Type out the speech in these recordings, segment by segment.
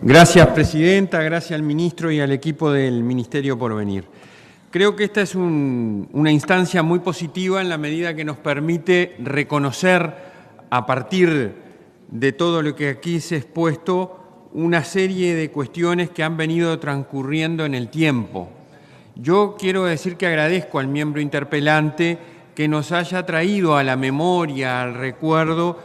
Gracias, Presidenta, gracias al Ministro y al equipo del Ministerio por venir. Creo que esta es una instancia muy positiva en la medida que nos permite reconocer, a partir de todo lo que aquí se ha expuesto, una serie de cuestiones que han venido transcurriendo en el tiempo. Yo quiero decir que agradezco al miembro interpelante que nos haya traído a la memoria, al recuerdo,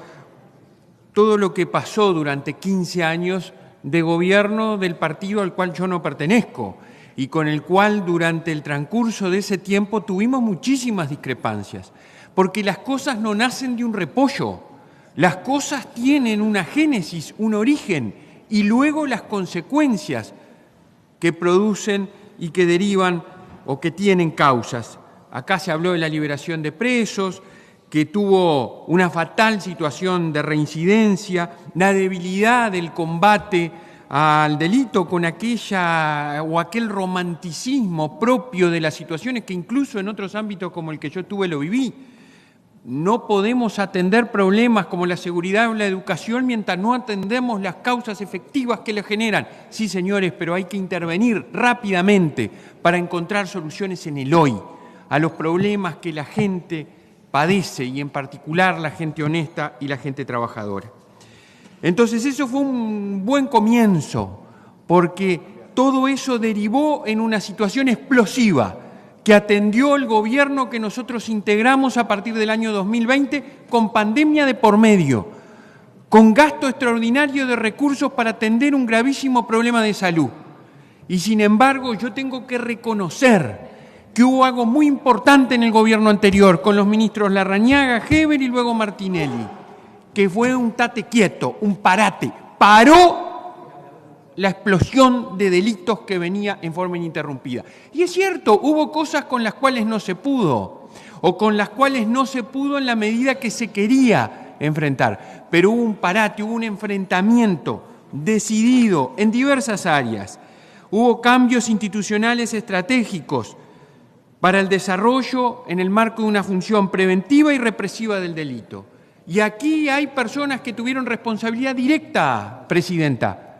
todo lo que pasó durante 15 años de gobierno del partido al cual yo no pertenezco y con el cual durante el transcurso de ese tiempo tuvimos muchísimas discrepancias, porque las cosas no nacen de un repollo, las cosas tienen una génesis, un origen y luego las consecuencias que producen y que derivan o que tienen causas. Acá se habló de la liberación de presos, que tuvo una fatal situación de reincidencia, la debilidad del combate al delito con aquel romanticismo propio de las situaciones que incluso en otros ámbitos como el que yo tuve lo viví. No podemos atender problemas como la seguridad o la educación mientras no atendemos las causas efectivas que le generan. Sí, señores, pero hay que intervenir rápidamente para encontrar soluciones en el hoy a los problemas que la gente padece y en particular la gente honesta y la gente trabajadora. Entonces eso fue un buen comienzo porque todo eso derivó en una situación explosiva que atendió el gobierno que nosotros integramos a partir del año 2020 con pandemia de por medio, con gasto extraordinario de recursos para atender un gravísimo problema de salud. Y sin embargo yo tengo que reconocer que hubo algo muy importante en el gobierno anterior, con los ministros Larrañaga, Heber y luego Martinelli, que fue un tate quieto, un parate. Paró la explosión de delitos que venía en forma ininterrumpida. Y es cierto, hubo cosas con las cuales no se pudo, o con las cuales no se pudo en la medida que se quería enfrentar. Pero hubo un parate, hubo un enfrentamiento decidido en diversas áreas. Hubo cambios institucionales estratégicos para el desarrollo en el marco de una función preventiva y represiva del delito. Y aquí hay personas que tuvieron responsabilidad directa, Presidenta,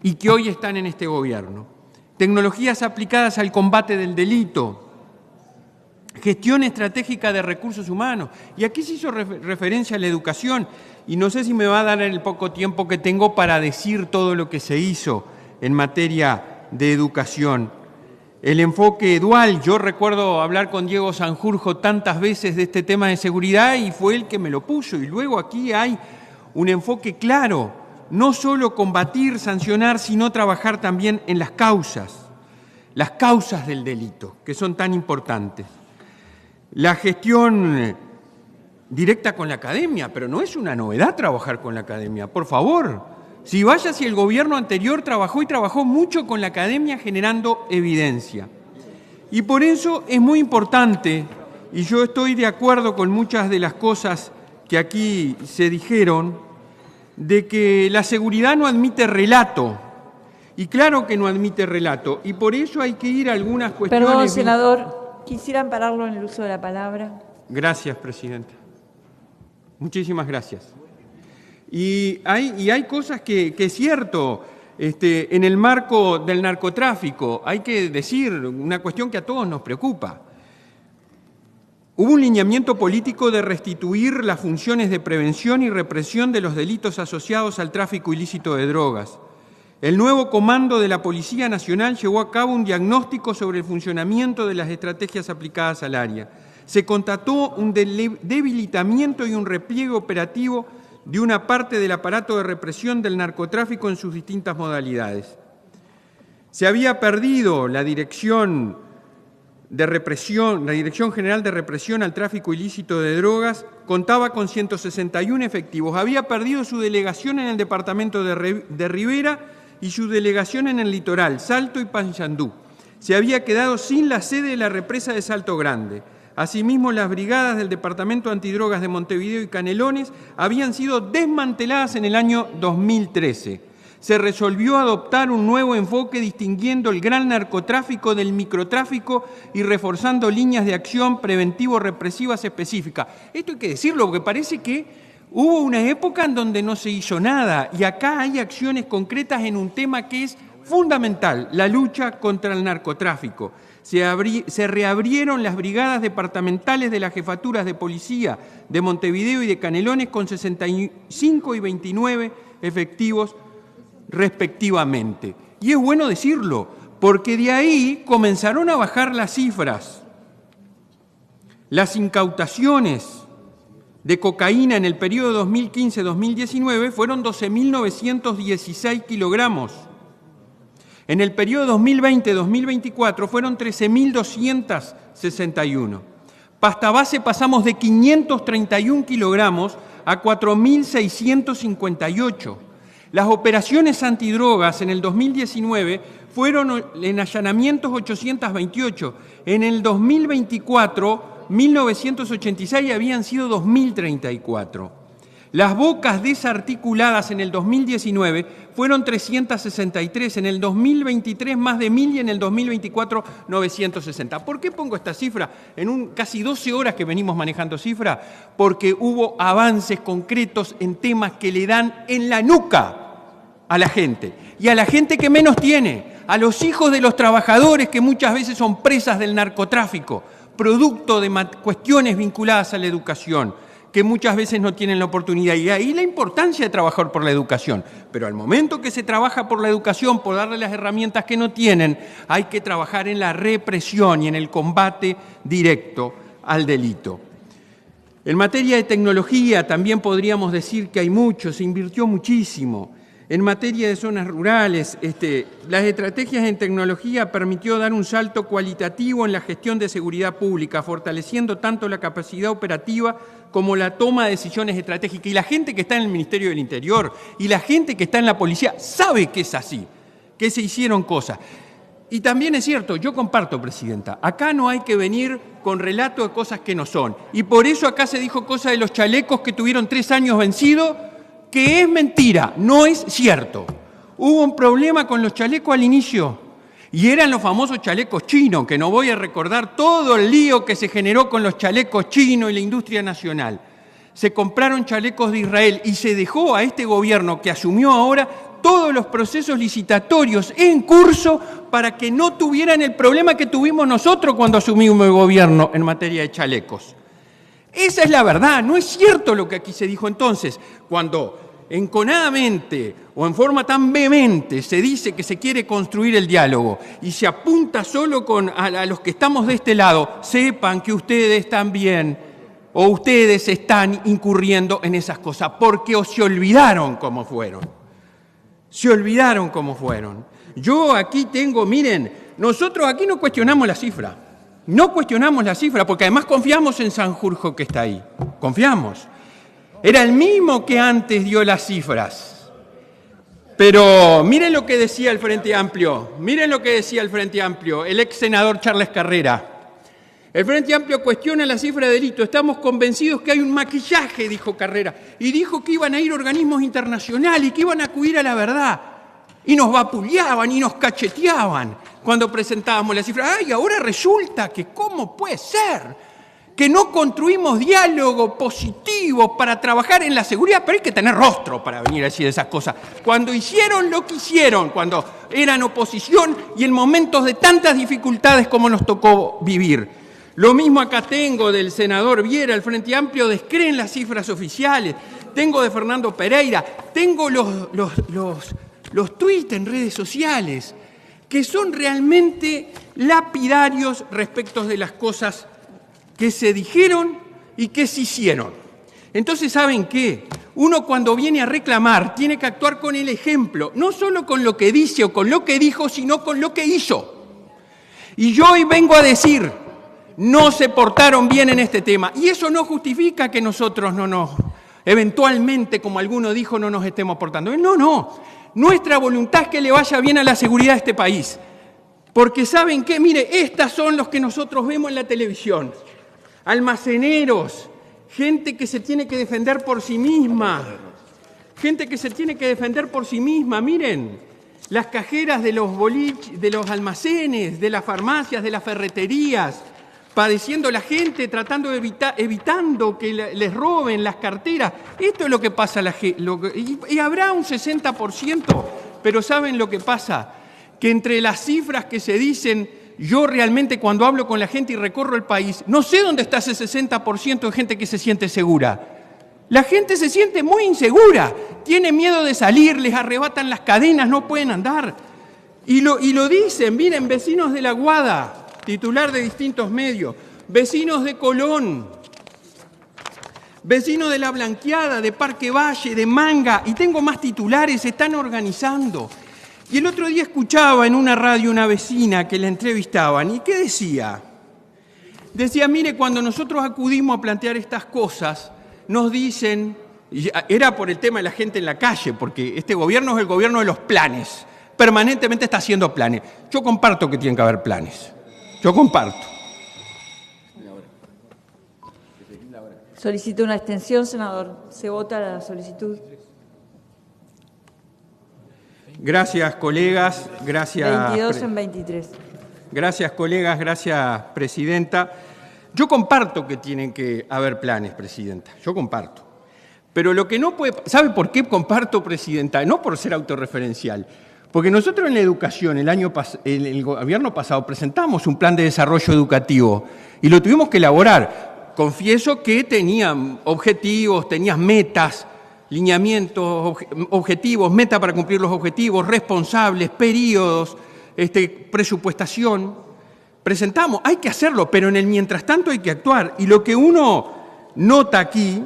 y que hoy están en este gobierno. Tecnologías aplicadas al combate del delito, gestión estratégica de recursos humanos. Y aquí se hizo referencia a la educación, y no sé si me va a dar el poco tiempo que tengo para decir todo lo que se hizo en materia de educación. El enfoque dual, yo recuerdo hablar con Diego Sanjurjo tantas veces de este tema de seguridad y fue él que me lo puso. Y luego aquí hay un enfoque claro, no solo combatir, sancionar, sino trabajar también en las causas del delito, que son tan importantes. La gestión directa con la academia, pero no es una novedad trabajar con la academia, por favor. Si el gobierno anterior trabajó mucho con la academia generando evidencia. Y por eso es muy importante, y yo estoy de acuerdo con muchas de las cosas que aquí se dijeron, de que la seguridad no admite relato. Y claro que no admite relato, y por eso hay que ir a algunas cuestiones. Perdón, senador, quisiera ampararlo en el uso de la palabra. Gracias, Presidenta. Muchísimas gracias. Y hay cosas que es cierto, en el marco del narcotráfico, hay que decir una cuestión que a todos nos preocupa. Hubo un lineamiento político de restituir las funciones de prevención y represión de los delitos asociados al tráfico ilícito de drogas. El nuevo comando de la Policía Nacional llevó a cabo un diagnóstico sobre el funcionamiento de las estrategias aplicadas al área. Se constató un debilitamiento y un repliegue operativo de una parte del aparato de represión del narcotráfico en sus distintas modalidades. Se había perdido la Dirección General de Represión al Tráfico Ilícito de Drogas, contaba con 161 efectivos. Había perdido su delegación en el departamento de Rivera y su delegación en el litoral, Salto y Paysandú. Se había quedado sin la sede de la represa de Salto Grande. Asimismo, las brigadas del Departamento Antidrogas de Montevideo y Canelones habían sido desmanteladas en el año 2013. Se resolvió adoptar un nuevo enfoque distinguiendo el gran narcotráfico del microtráfico y reforzando líneas de acción preventivo-represivas específicas. Esto hay que decirlo porque parece que Hubo una época en donde no se hizo nada y acá hay acciones concretas en un tema que es fundamental, la lucha contra el narcotráfico. Se reabrieron las brigadas departamentales de las jefaturas de policía de Montevideo y de Canelones con 65 y 29 efectivos respectivamente. Y es bueno decirlo, porque de ahí comenzaron a bajar las cifras. Las incautaciones de cocaína en el periodo 2015-2019 fueron 12.916 kilogramos. En el periodo 2020-2024 fueron 13.261. Pasta base pasamos de 531 kilogramos a 4.658. Las operaciones antidrogas en el 2019 fueron en allanamientos 828. En el 2024, 1.986 habían sido 2.034. Las bocas desarticuladas en el 2019 fueron 363, en el 2023 más de 1.000 y en el 2024 960. ¿Por qué pongo esta cifra? En casi 12 horas que venimos manejando cifra, porque hubo avances concretos en temas que le dan en la nuca a la gente y a la gente que menos tiene, a los hijos de los trabajadores que muchas veces son presas del narcotráfico, producto de cuestiones vinculadas a la educación, que muchas veces no tienen la oportunidad. Y ahí la importancia de trabajar por la educación. Pero al momento que se trabaja por la educación, por darle las herramientas que no tienen, hay que trabajar en la represión y en el combate directo al delito. En materia de tecnología también podríamos decir que hay mucho, se invirtió muchísimo. En materia de zonas rurales, las estrategias en tecnología permitió dar un salto cualitativo en la gestión de seguridad pública, fortaleciendo tanto la capacidad operativa como la toma de decisiones estratégicas. Y la gente que está en el Ministerio del Interior y la gente que está en la policía sabe que es así, que se hicieron cosas. Y también es cierto, yo comparto, Presidenta, acá no hay que venir con relato de cosas que no son. Y por eso acá se dijo cosa de los chalecos que tuvieron 3 años vencidos, que es mentira, no es cierto. Hubo un problema con los chalecos al inicio y eran los famosos chalecos chinos, que no voy a recordar todo el lío que se generó con los chalecos chinos y la industria nacional. Se compraron chalecos de Israel y se dejó a este gobierno que asumió ahora todos los procesos licitatorios en curso para que no tuvieran el problema que tuvimos nosotros cuando asumimos el gobierno en materia de chalecos. Esa es la verdad, no es cierto lo que aquí se dijo entonces, cuando enconadamente o en forma tan vehemente se dice que se quiere construir el diálogo y se apunta solo a los que estamos de este lado, sepan que ustedes también o ustedes están incurriendo en esas cosas porque se olvidaron cómo fueron. Se olvidaron cómo fueron. Yo aquí tengo, miren, nosotros aquí no cuestionamos la cifra. No cuestionamos la cifra, porque además confiamos en Sanjurjo que está ahí. Confiamos. Era el mismo que antes dio las cifras. Pero miren lo que decía el Frente Amplio. Miren lo que decía el Frente Amplio, el ex senador Charles Carrera. El Frente Amplio cuestiona la cifra de delito. Estamos convencidos que hay un maquillaje, dijo Carrera. Y dijo que iban a ir organismos internacionales y que iban a acudir a la verdad. Y nos vapuleaban y nos cacheteaban cuando presentábamos la cifra. ¡Ay, ahora resulta que cómo puede ser que no construimos diálogo positivo para trabajar en la seguridad? Pero hay que tener rostro para venir a decir esas cosas. Cuando hicieron lo que hicieron, cuando eran oposición y en momentos de tantas dificultades como nos tocó vivir. Lo mismo acá tengo del senador Viera, el Frente Amplio descreen las cifras oficiales. Tengo de Fernando Pereira, tengo los tuits en redes sociales, que son realmente lapidarios respecto de las cosas que se dijeron y que se hicieron. Entonces, ¿saben qué? Uno cuando viene a reclamar tiene que actuar con el ejemplo, no solo con lo que dice o con lo que dijo, sino con lo que hizo. Y yo hoy vengo a decir, no se portaron bien en este tema. Y eso no justifica que nosotros eventualmente, como alguno dijo, no nos estemos portando bien. No. Nuestra voluntad es que le vaya bien a la seguridad de este país. Porque ¿saben qué? Mire, estas son los que nosotros vemos en la televisión. Almaceneros, gente que se tiene que defender por sí misma. Miren, las cajeras de los almacenes, de las farmacias, de las ferreterías. padeciendo la gente, tratando de evitando que les roben las carteras. Esto es lo que pasa y habrá un 60%, pero ¿saben lo que pasa? Que entre las cifras que se dicen, yo realmente cuando hablo con la gente y recorro el país, no sé dónde está ese 60% de gente que se siente segura. La gente se siente muy insegura, tiene miedo de salir, les arrebatan las cadenas, no pueden andar. Y lo dicen, miren, vecinos de La Guada, titular de distintos medios, vecinos de Colón, vecinos de La Blanqueada, de Parque Valle, de Manga, y tengo más titulares, se están organizando. Y el otro día escuchaba en una radio una vecina que la entrevistaban, ¿y qué decía? Decía, mire, cuando nosotros acudimos a plantear estas cosas, nos dicen, era por el tema de la gente en la calle, porque este gobierno es el gobierno de los planes, permanentemente está haciendo planes. Yo comparto que tienen que haber planes. Yo comparto. Solicito una extensión, senador. Se vota la solicitud. Gracias, colegas. Gracias. 22 en 23. Gracias, colegas. Gracias, presidenta. Yo comparto que tienen que haber planes, presidenta. Yo comparto. Pero lo que no puede... ¿Sabe por qué comparto, presidenta? No por ser autorreferencial. Porque nosotros en la educación, el gobierno pasado, presentamos un plan de desarrollo educativo y lo tuvimos que elaborar. Confieso que tenía objetivos, tenía metas, lineamientos, objetivos, metas para cumplir los objetivos, responsables, periodos, presupuestación. Presentamos, hay que hacerlo, pero en el mientras tanto hay que actuar. Y lo que uno nota aquí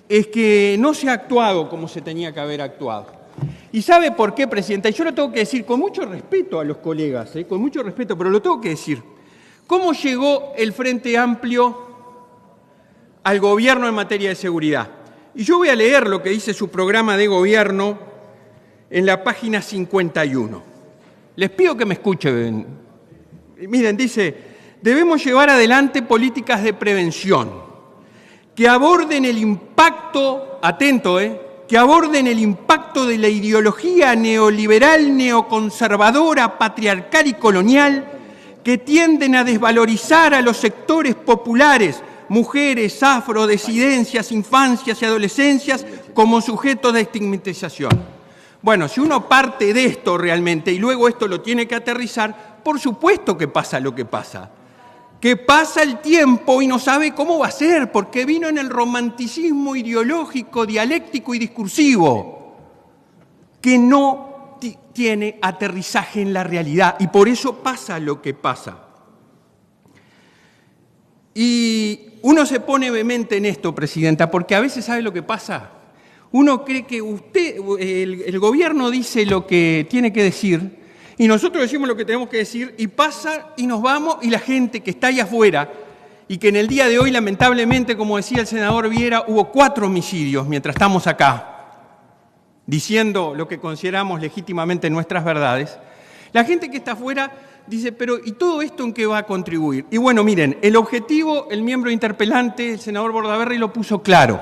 es que no se ha actuado como se tenía que haber actuado. ¿Y sabe por qué, presidenta? Y yo lo tengo que decir con mucho respeto a los colegas, con mucho respeto, pero lo tengo que decir. ¿Cómo llegó el Frente Amplio al gobierno en materia de seguridad? Y yo voy a leer lo que dice su programa de gobierno en la página 51. Les pido que me escuchen. Miren, dice, debemos llevar adelante políticas de prevención que aborden el impacto, atento, que aborden el impacto de la ideología neoliberal, neoconservadora, patriarcal y colonial que tienden a desvalorizar a los sectores populares, mujeres, afrodisidencias, infancias y adolescencias como sujetos de estigmatización. Bueno, si uno parte de esto realmente y luego esto lo tiene que aterrizar, por supuesto que pasa lo que pasa. Que pasa el tiempo y no sabe cómo va a ser, porque vino en el romanticismo ideológico, dialéctico y discursivo, que no tiene aterrizaje en la realidad, y por eso pasa lo que pasa. Y uno se pone vehemente en esto, presidenta, porque a veces ¿sabe lo que pasa? Uno cree que el gobierno dice lo que tiene que decir, y nosotros decimos lo que tenemos que decir, y pasa, y nos vamos, y la gente que está ahí afuera, y que en el día de hoy, lamentablemente, como decía el senador Viera, hubo 4 homicidios mientras estamos acá, diciendo lo que consideramos legítimamente nuestras verdades. La gente que está afuera dice, pero ¿y todo esto en qué va a contribuir? Y bueno, miren, el objetivo, el miembro interpelante, el senador Bordaberry, lo puso claro.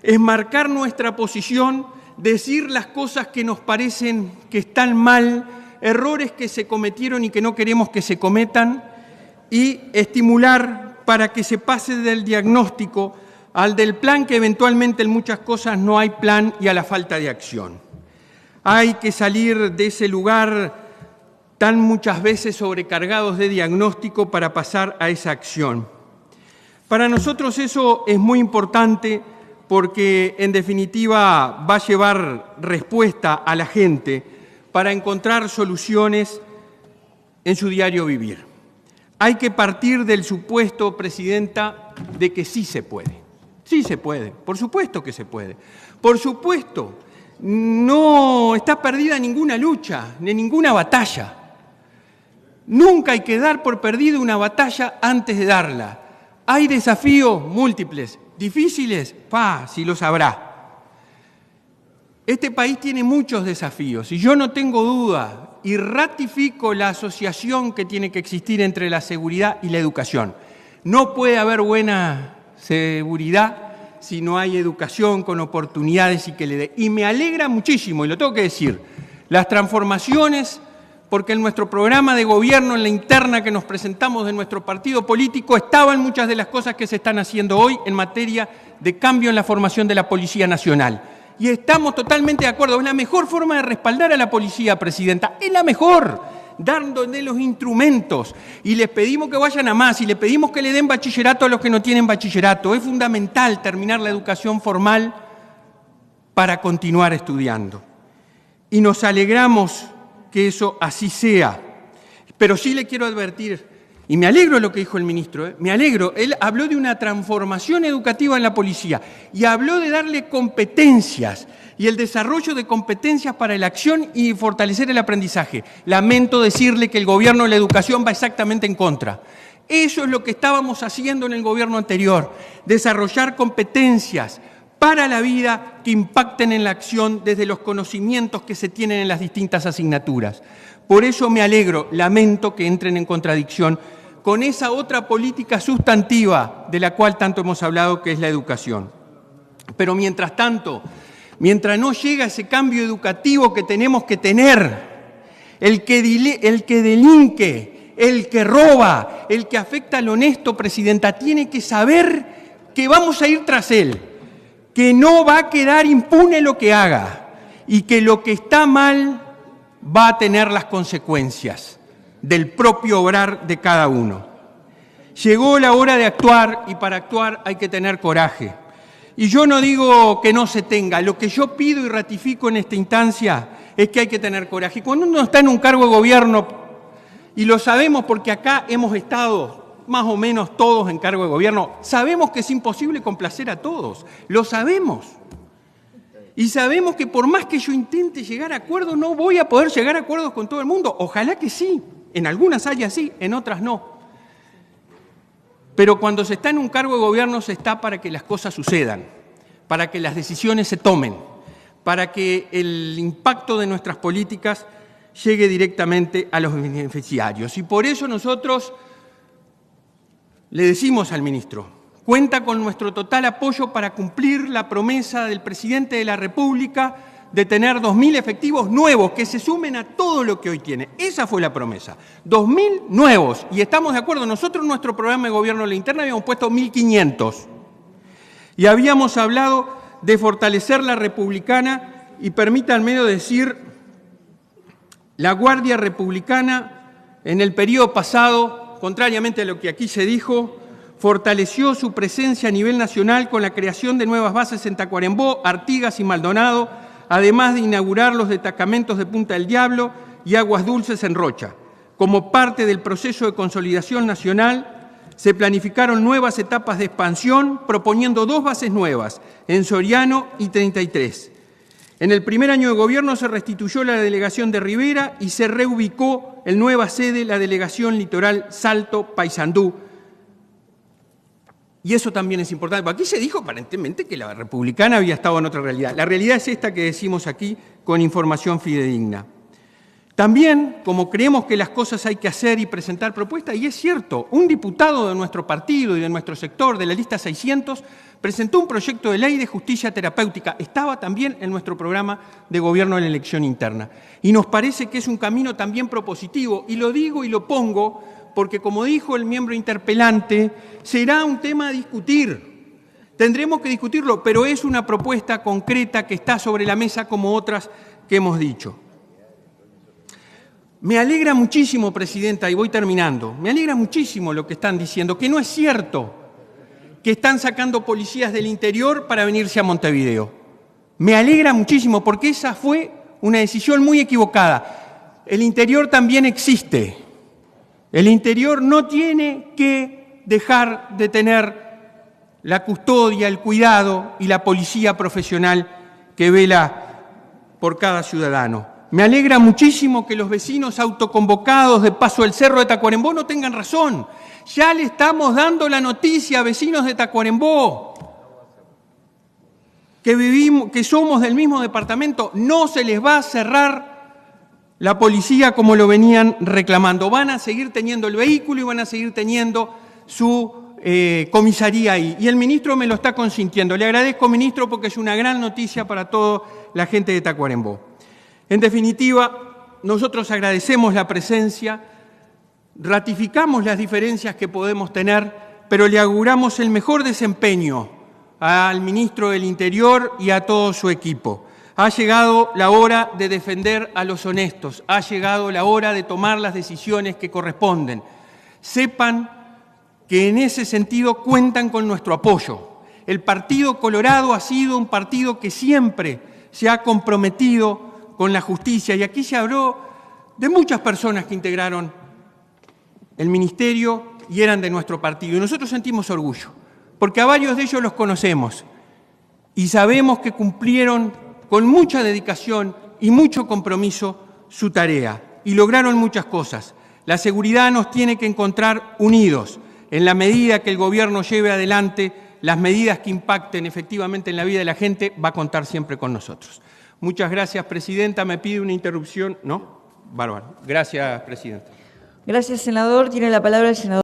Es marcar nuestra posición, decir las cosas que nos parecen que están mal, errores que se cometieron y que no queremos que se cometan, y estimular para que se pase del diagnóstico al del plan, que eventualmente en muchas cosas no hay plan, y a la falta de acción. Hay que salir de ese lugar tan muchas veces sobrecargados de diagnóstico para pasar a esa acción. Para nosotros eso es muy importante porque, en definitiva, va a llevar respuesta a la gente para encontrar soluciones en su diario vivir. Hay que partir del supuesto, presidenta, de que sí se puede. Sí se puede, por supuesto que se puede. Por supuesto, no está perdida ninguna lucha, ni ninguna batalla. Nunca hay que dar por perdida una batalla antes de darla. Hay desafíos múltiples, difíciles, sí los habrá. Este país tiene muchos desafíos y yo no tengo duda y ratifico la asociación que tiene que existir entre la seguridad y la educación. No puede haber buena seguridad si no hay educación con oportunidades y que le dé. Y me alegra muchísimo, y lo tengo que decir, las transformaciones porque en nuestro programa de gobierno, en la interna que nos presentamos de nuestro partido político, estaban muchas de las cosas que se están haciendo hoy en materia de cambio en la formación de la Policía Nacional. Y estamos totalmente de acuerdo, es la mejor forma de respaldar a la policía, Presidenta, es la mejor, dándole los instrumentos. Y les pedimos que vayan a más, y les pedimos que le den bachillerato a los que no tienen bachillerato. Es fundamental terminar la educación formal para continuar estudiando. Y nos alegramos que eso así sea. Pero sí le quiero advertir, y me alegro de lo que dijo el ministro, me alegro, él habló de una transformación educativa en la policía y habló de darle competencias y el desarrollo de competencias para la acción y fortalecer el aprendizaje. Lamento decirle que el gobierno de la educación va exactamente en contra. Eso es lo que estábamos haciendo en el gobierno anterior, desarrollar competencias para la vida que impacten en la acción desde los conocimientos que se tienen en las distintas asignaturas. Por eso me alegro, lamento que entren en contradicción con esa otra política sustantiva de la cual tanto hemos hablado, que es la educación. Pero mientras tanto, mientras no llega ese cambio educativo que tenemos que tener, el que delinque, el que roba, el que afecta al honesto, Presidenta, tiene que saber que vamos a ir tras él, que no va a quedar impune lo que haga y que lo que está mal va a tener las consecuencias del propio obrar de cada uno. Llegó la hora de actuar y para actuar hay que tener coraje. Y yo no digo que no se tenga, lo que yo pido y ratifico en esta instancia es que hay que tener coraje. Y cuando uno está en un cargo de gobierno, y lo sabemos porque acá hemos estado más o menos todos en cargo de gobierno, sabemos que es imposible complacer a todos, lo sabemos. Y sabemos que por más que yo intente llegar a acuerdos, no voy a poder llegar a acuerdos con todo el mundo. Ojalá que sí, en algunas áreas sí, en otras no. Pero cuando se está en un cargo de gobierno se está para que las cosas sucedan, para que las decisiones se tomen, para que el impacto de nuestras políticas llegue directamente a los beneficiarios. Y por eso nosotros le decimos al ministro, cuenta con nuestro total apoyo para cumplir la promesa del presidente de la República de tener 2.000 efectivos nuevos que se sumen a todo lo que hoy tiene. Esa fue la promesa, 2.000 nuevos. Y estamos de acuerdo, nosotros en nuestro programa de gobierno de la interna habíamos puesto 1.500. Y habíamos hablado de fortalecer la republicana y permítanme decir, la Guardia Republicana en el periodo pasado, contrariamente a lo que aquí se dijo, fortaleció su presencia a nivel nacional con la creación de nuevas bases en Tacuarembó, Artigas y Maldonado, además de inaugurar los destacamentos de Punta del Diablo y Aguas Dulces en Rocha. Como parte del proceso de consolidación nacional, se planificaron nuevas etapas de expansión, proponiendo 2 bases nuevas, en Soriano y 33. En el primer año de gobierno se restituyó la delegación de Rivera y se reubicó en nueva sede la delegación Litoral Salto Paysandú. Y eso también es importante. Aquí se dijo aparentemente que la republicana había estado en otra realidad. La realidad es esta que decimos aquí con información fidedigna. También, como creemos que las cosas hay que hacer y presentar propuestas, y es cierto, un diputado de nuestro partido y de nuestro sector, de la lista 600, presentó un proyecto de ley de justicia terapéutica. Estaba también en nuestro programa de gobierno de la elección interna. Y nos parece que es un camino también propositivo, y lo digo y lo pongo porque, como dijo el miembro interpelante, será un tema a discutir. Tendremos que discutirlo, pero es una propuesta concreta que está sobre la mesa como otras que hemos dicho. Me alegra muchísimo, Presidenta, y voy terminando, me alegra muchísimo lo que están diciendo, que no es cierto que están sacando policías del interior para venirse a Montevideo. Me alegra muchísimo porque esa fue una decisión muy equivocada. El interior también existe. El interior no tiene que dejar de tener la custodia, el cuidado y la policía profesional que vela por cada ciudadano. Me alegra muchísimo que los vecinos autoconvocados de Paso del Cerro de Tacuarembó no tengan razón. Ya le estamos dando la noticia a vecinos de Tacuarembó que somos del mismo departamento. No se les va a cerrar la policía como lo venían reclamando. Van a seguir teniendo el vehículo y van a seguir teniendo su comisaría ahí. Y el ministro me lo está consintiendo. Le agradezco, ministro, porque es una gran noticia para toda la gente de Tacuarembó. En definitiva, nosotros agradecemos la presencia, ratificamos las diferencias que podemos tener, pero le auguramos el mejor desempeño al ministro del Interior y a todo su equipo. Ha llegado la hora de defender a los honestos, ha llegado la hora de tomar las decisiones que corresponden. Sepan que en ese sentido cuentan con nuestro apoyo. El Partido Colorado ha sido un partido que siempre se ha comprometido con la justicia, y aquí se habló de muchas personas que integraron el ministerio y eran de nuestro partido, y nosotros sentimos orgullo, porque a varios de ellos los conocemos y sabemos que cumplieron con mucha dedicación y mucho compromiso su tarea y lograron muchas cosas. La seguridad nos tiene que encontrar unidos en la medida que el gobierno lleve adelante las medidas que impacten efectivamente en la vida de la gente, va a contar siempre con nosotros. Muchas gracias, Presidenta. Me pide una interrupción. ¿No? Bárbaro. Gracias, Presidenta. Gracias, senador. Tiene la palabra el senador.